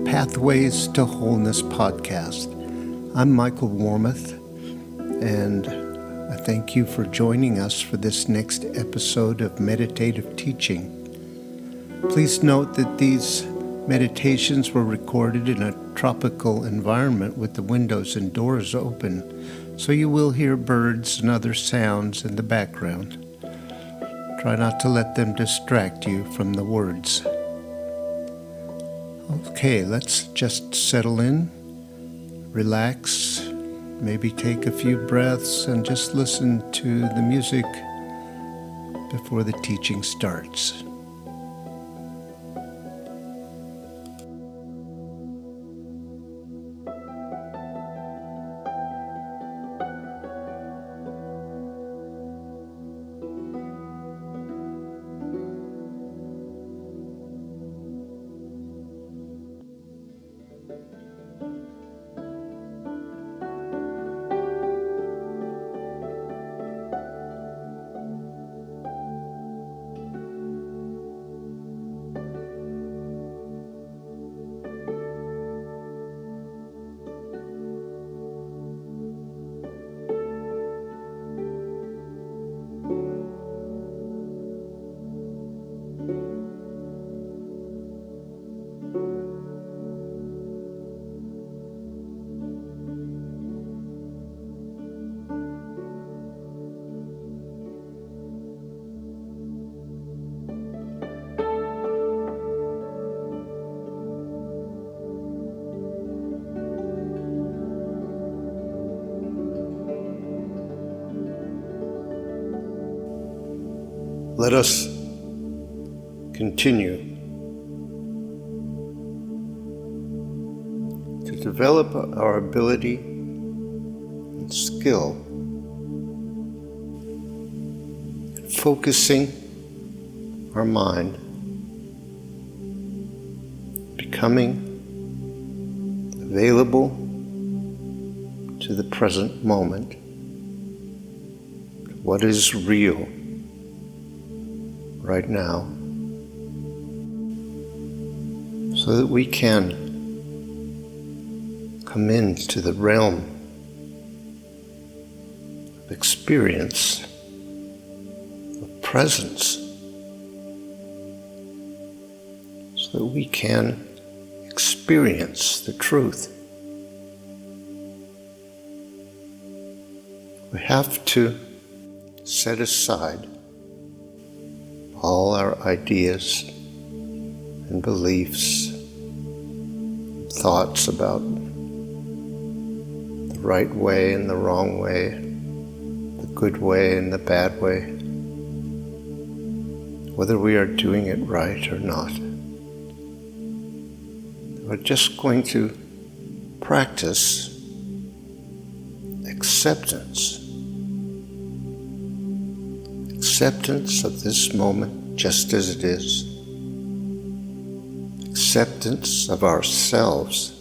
Pathways to Wholeness podcast. I'm Michael Warmoth, and I thank you for joining us for this next episode of meditative teaching. Please note that these meditations were recorded in a tropical environment with the windows and doors open, so you will hear birds and other sounds in the background. Try not to let them distract you from the words. Okay, let's just settle in, relax, maybe take a few breaths and just listen to the music before the teaching starts. Let us continue to develop our ability and skill in focusing our mind, becoming available to the present moment, to what is real right now, so that we can come into the realm of experience, of presence, so that we can experience the truth. We have to set aside all our ideas and beliefs, thoughts about the right way and the wrong way, the good way and the bad way, whether we are doing it right or not. We're just going to practice acceptance of this moment just as it is, acceptance of ourselves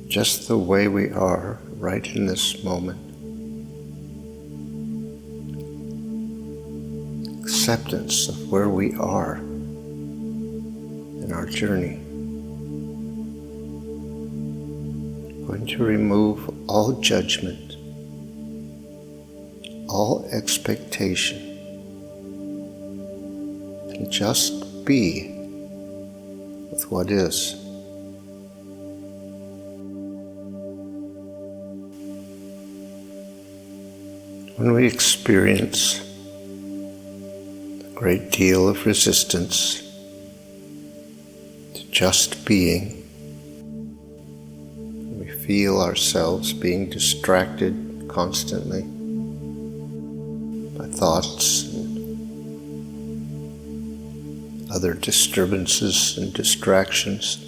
just the way we are right in this moment, acceptance of where we are in our journey. We're going to remove all judgment, all expectation, and just be with what is. When we experience a great deal of resistance to just being, we feel ourselves being distracted constantly by thoughts and other disturbances and distractions.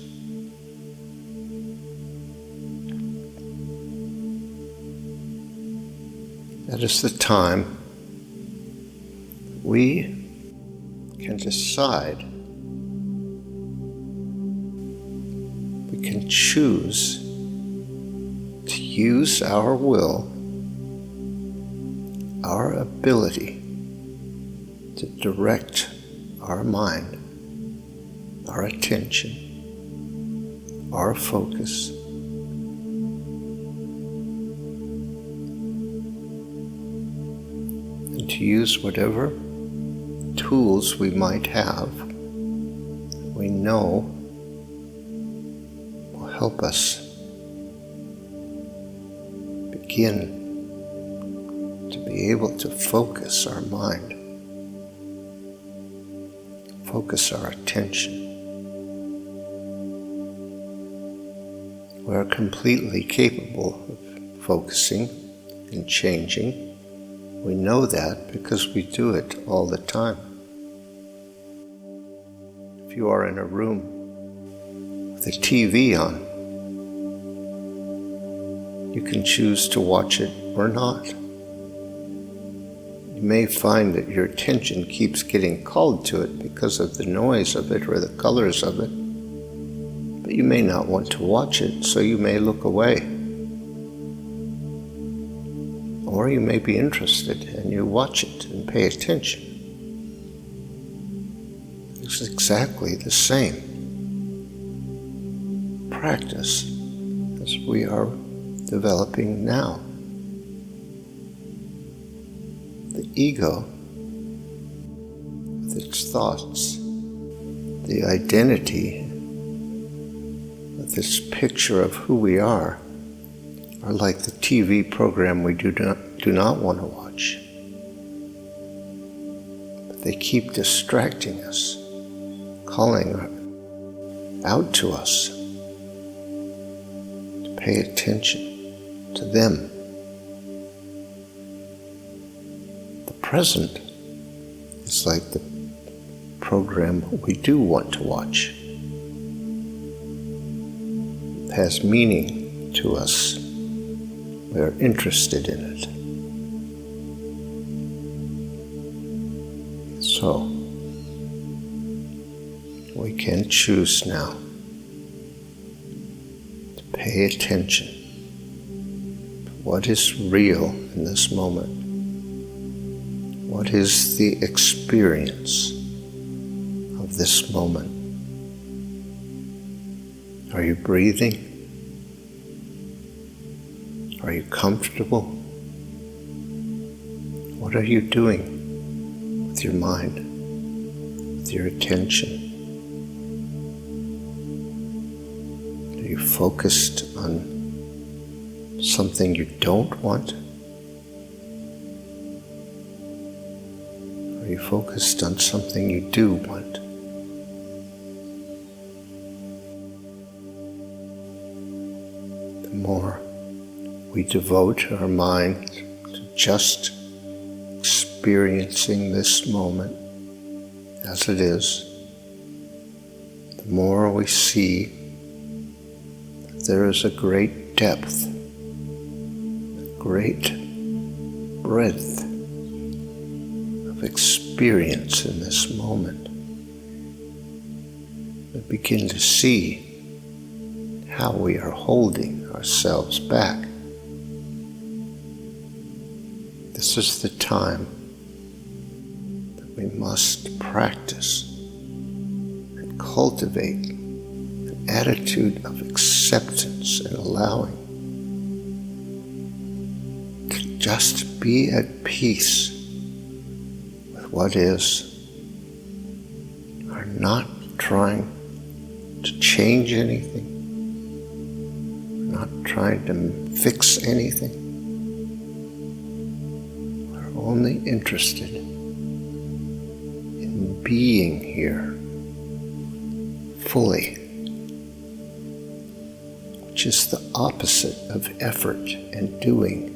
That is the time we can decide, we can choose to use our will, our ability to direct our mind, our attention, our focus. And to use whatever tools we might have, we know will help us begin to be able to focus our mind, focus our attention. We're completely capable of focusing and changing. We know that because we do it all the time. If you are in a room with a TV on, you can choose to watch it or not. You may find that your attention keeps getting called to it because of the noise of it or the colors of it, but you may not want to watch it, so you may look away. Or you may be interested and you watch it and pay attention. It's exactly the same practice as we are developing now. The ego, with its thoughts, the identity, with this picture of who we are like the TV program we do not want to watch. But they keep distracting us, calling out to us to pay attention to them. The present is like the program we do want to watch. It has meaning to us. We are interested in it. So, we can choose now to pay attention to what is real in this moment. What is the experience of this moment? Are you breathing? Are you comfortable? What are you doing with your mind, with your attention? Are you focused on something you don't want? Are you focused on something you do want? The more we devote our mind to just experiencing this moment as it is, the more we see that there is a great depth, a great breadth of experience in this moment. We begin to see how we are holding ourselves back. This is the time that we must practice and cultivate an attitude of acceptance and allowing to just be at peace with what is. Are not trying to change anything, not trying to fix anything. Only interested in being here fully, which is the opposite of effort and doing.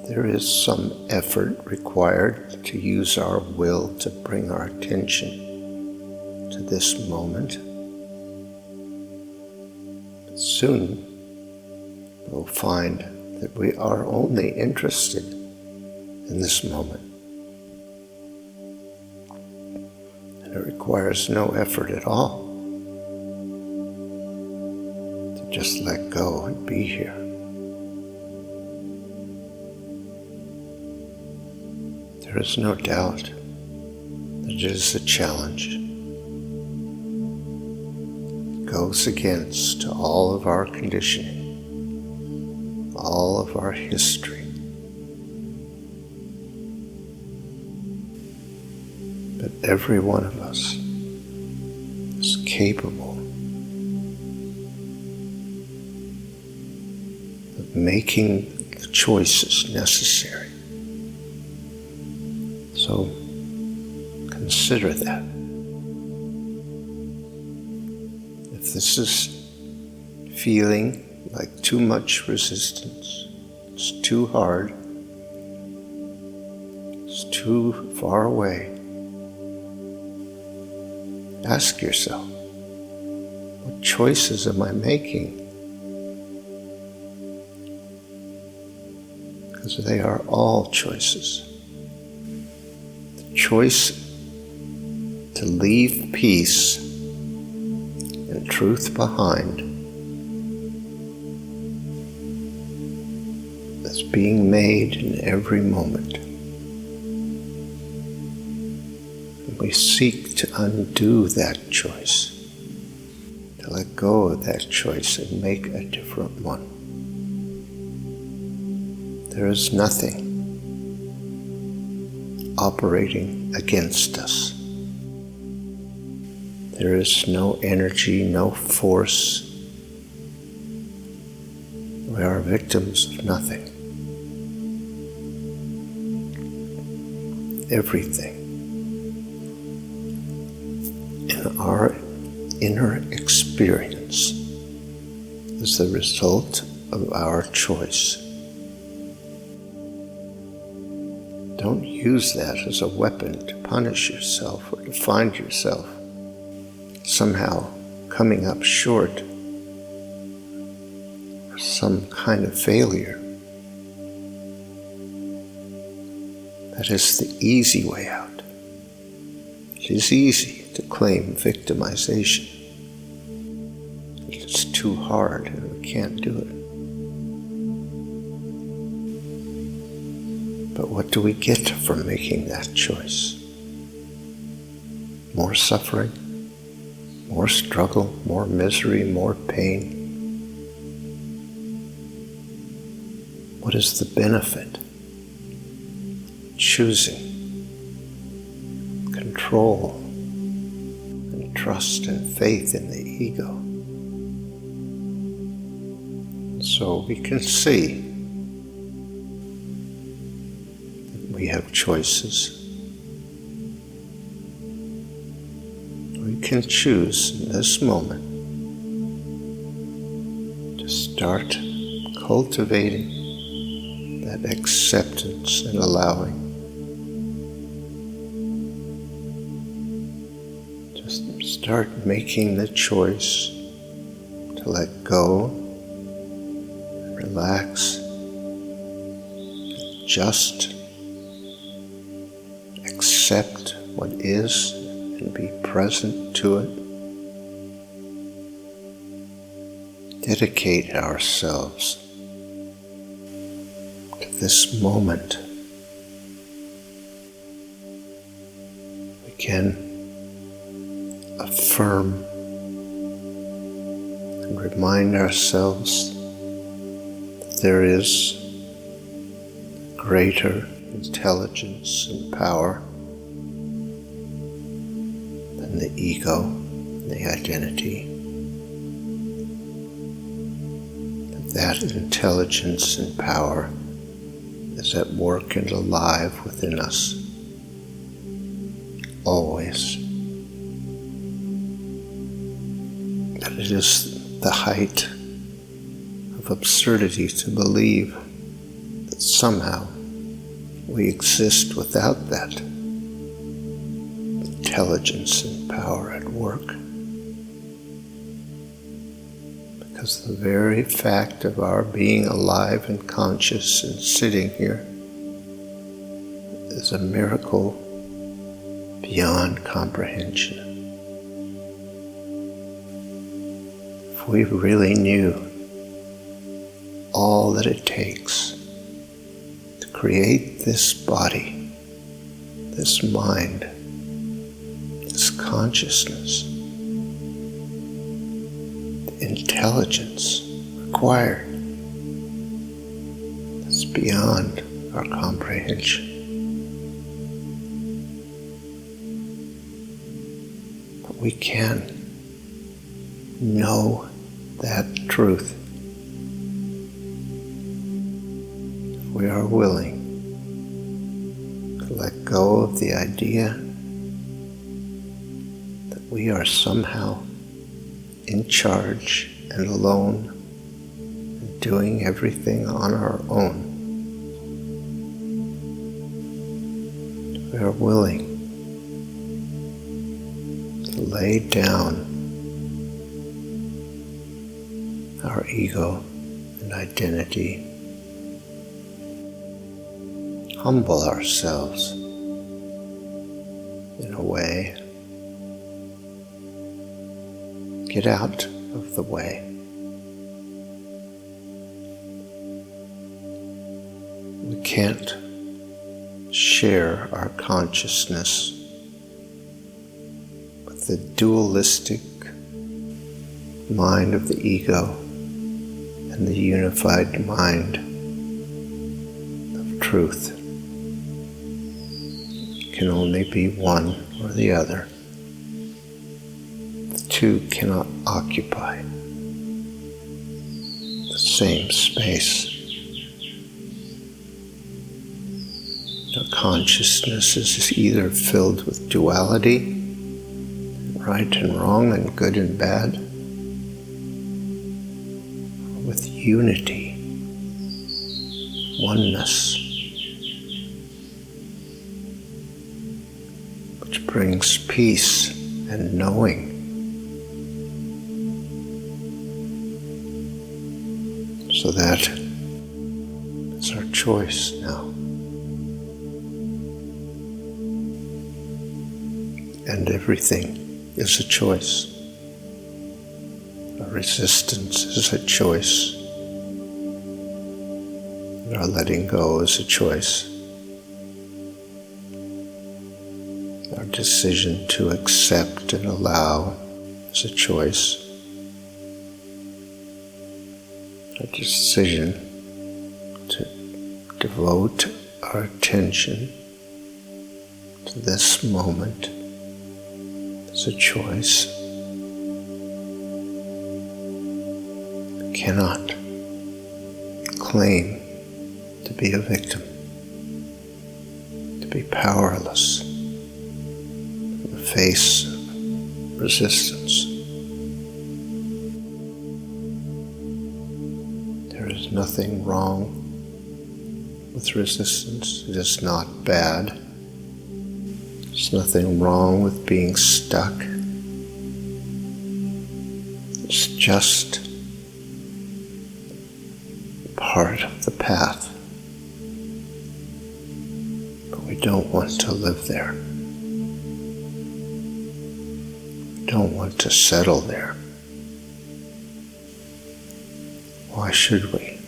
There is some effort required to use our will to bring our attention to this moment. But soon we'll find that we are only interested in this moment. And it requires no effort at all to just let go and be here. There is no doubt that it is a challenge. goes against all of our conditioning, all of our history. But every one of us is capable of making the choices necessary. So consider that. If this is feeling like too much resistance, it's too hard, it's too far away, ask yourself, what choices am I making? Because they are all choices. The choice to leave peace and truth behind is being made in every moment. And we seek to undo that choice, to let go of that choice and make a different one. There is nothing operating against us. There is no energy, no force. We are victims of nothing. Everything in our inner experience is the result of our choice. Don't use that as a weapon to punish yourself or to find yourself somehow coming up short or some kind of failure. That is the easy way out. It is easy to claim victimization. It's too hard and we can't do it. But what do we get from making that choice? More suffering, more struggle, more misery, more pain. What is the benefit? Choosing control and trust and faith in the ego. So we can see that we have choices. We can choose in this moment to start cultivating that acceptance and allowing. Just start making the choice to let go, relax, just accept what is and be present to it. Dedicate ourselves to this moment. We can affirm and remind ourselves that there is greater intelligence and power than the ego, the identity. That intelligence and power is at work and alive within us, always. That it is the height of absurdity to believe that somehow we exist without that intelligence and power at work. Because the very fact of our being alive and conscious and sitting here is a miracle beyond comprehension. If we really knew all that it takes to create this body, this mind, this consciousness, intelligence required that's beyond our comprehension. But we can know that truth if we are willing to let go of the idea that we are somehow in charge and alone and doing everything on our own. We are willing to lay down our ego and identity, humble ourselves in a way, get out of the way. We can't share our consciousness with the dualistic mind of the ego and the unified mind of truth. It can only be one or the other. The two cannot occupy the same space. Our consciousness is either filled with duality, right and wrong and good and bad, or with unity, oneness, which brings peace and knowing. So that is our choice now. And everything is a choice. Our resistance is a choice. And our letting go is a choice. Our decision to accept and allow is a choice. Our decision to devote our attention to this moment is a choice. We cannot claim to be a victim, to be powerless in the face of resistance. There is nothing wrong with resistance. It is not bad. There's nothing wrong with being stuck. It's just part of the path. But we don't want to live there. We don't want to settle there. Why should we?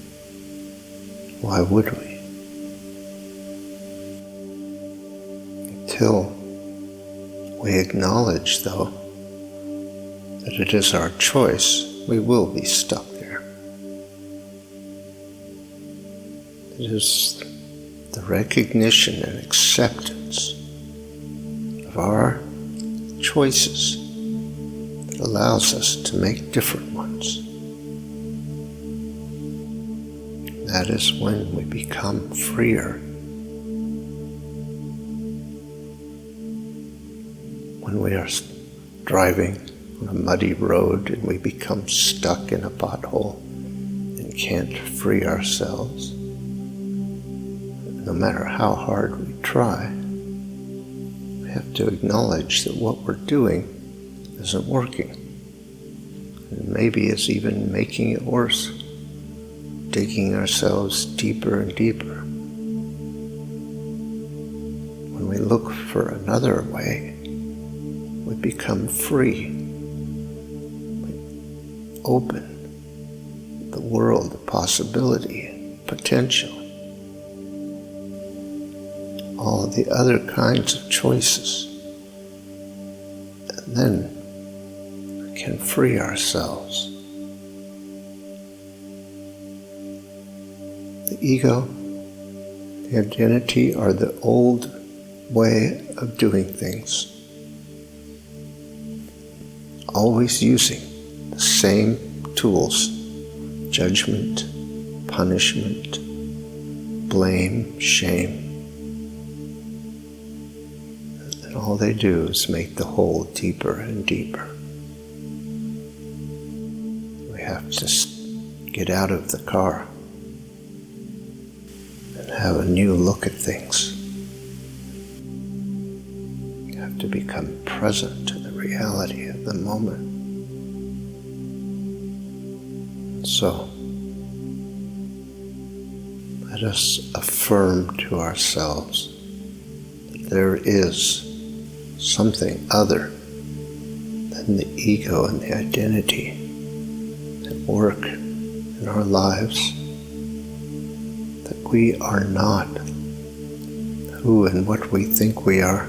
Why would we? Until we acknowledge, though, that it is our choice, we will be stuck there. It is the recognition and acceptance of our choices that allows us to make different ones. That is when we become freer. When we are driving on a muddy road and we become stuck in a pothole and can't free ourselves, no matter how hard we try, we have to acknowledge that what we're doing isn't working. And maybe it's even making it worse, digging ourselves deeper and deeper. When we look for another way, we become free. We open the world of possibility and potential. All of the other kinds of choices. And then we can free ourselves The ego, the identity are the old way of doing things. Always using the same tools: judgment, punishment, blame, shame. And all they do is make the hole deeper and deeper. We have to get out of the car and have a new look at things. You have to become present to the reality of the moment. So, let us affirm to ourselves that there is something other than the ego and the identity that work in our lives, that we are not who and what we think we are.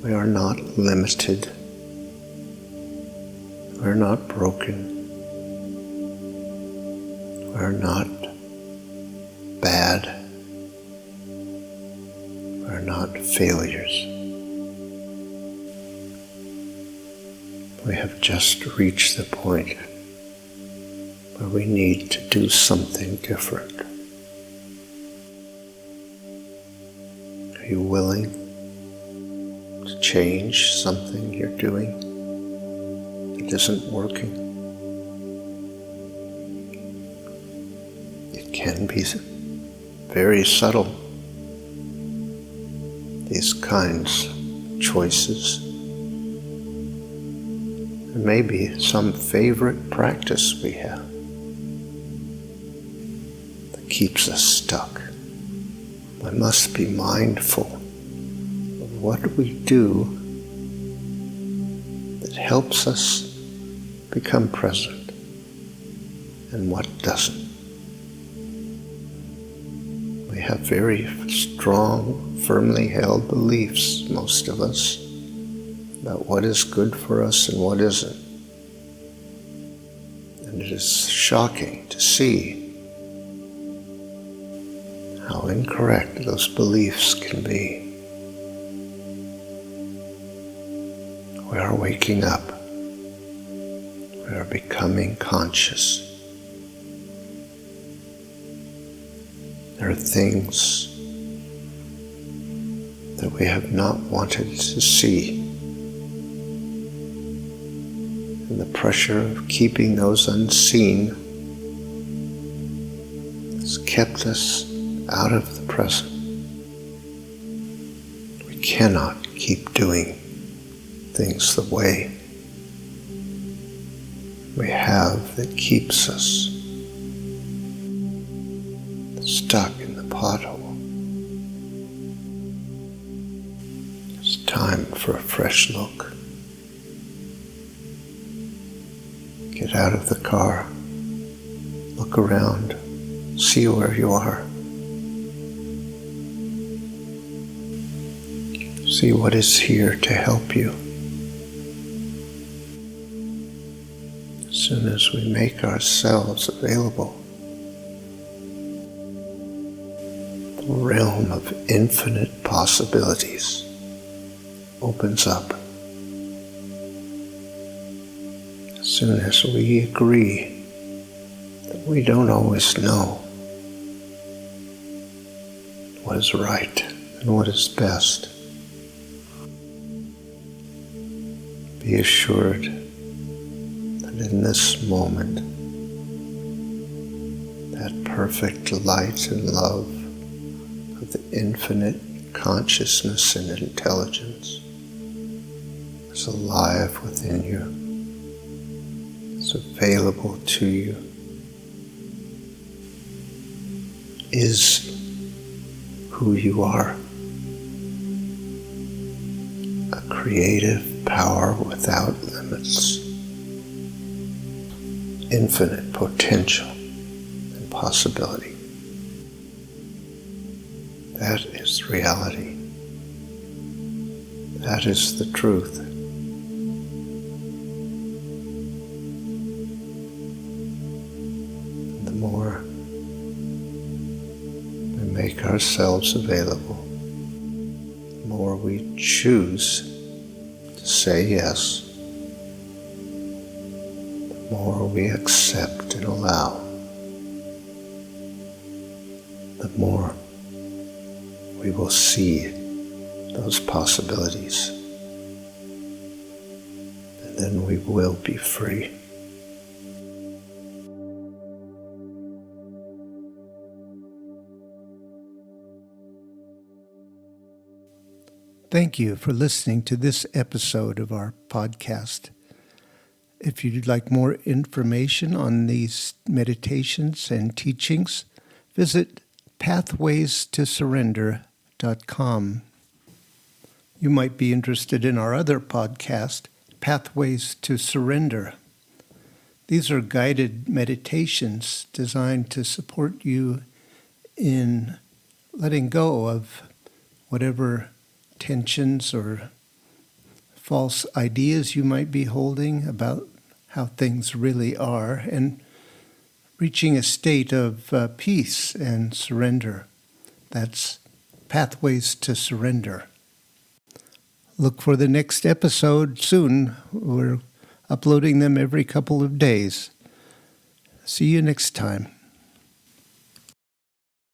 We are not limited. We're not broken. We're not bad. We're not failures. We have just reached the point where we need to do something different. Are you willing to change something you're doing that isn't working? It can be very subtle, these kinds of choices. There may be some favorite practice we have that keeps us stuck. We must be mindful of what we do that helps us become present and what doesn't. We have very strong, firmly held beliefs, most of us, about what is good for us and what isn't. And it is shocking to see how incorrect those beliefs can be. We are waking up. We are becoming conscious. There are things that we have not wanted to see. And the pressure of keeping those unseen has kept us out of the present. We cannot keep doing things the way we have that keeps us stuck in the pothole. It's time for a fresh look. Get out of the car, look around, see where you are. See what is here to help you. As soon as we make ourselves available, the realm of infinite possibilities opens up. As soon as we agree that we don't always know what is right and what is best, be assured that in this moment, that perfect light and love of the infinite consciousness and intelligence is alive within you. It's available to you, is who you are, a creative power without limits, infinite potential and possibility. That is reality. That is the truth. The more make ourselves available, the more we choose to say yes, the more we accept and allow, the more we will see those possibilities. And then we will be free. Thank you for listening to this episode of our podcast. If you'd like more information on these meditations and teachings, visit pathwaystosurrender.com. You might be interested in our other podcast, Pathways to Surrender. These are guided meditations designed to support you in letting go of whatever tensions or false ideas you might be holding about how things really are, and reaching a state of peace and surrender. That's Pathways to Surrender. Look for the next episode soon. We're uploading them every couple of days. See you next time.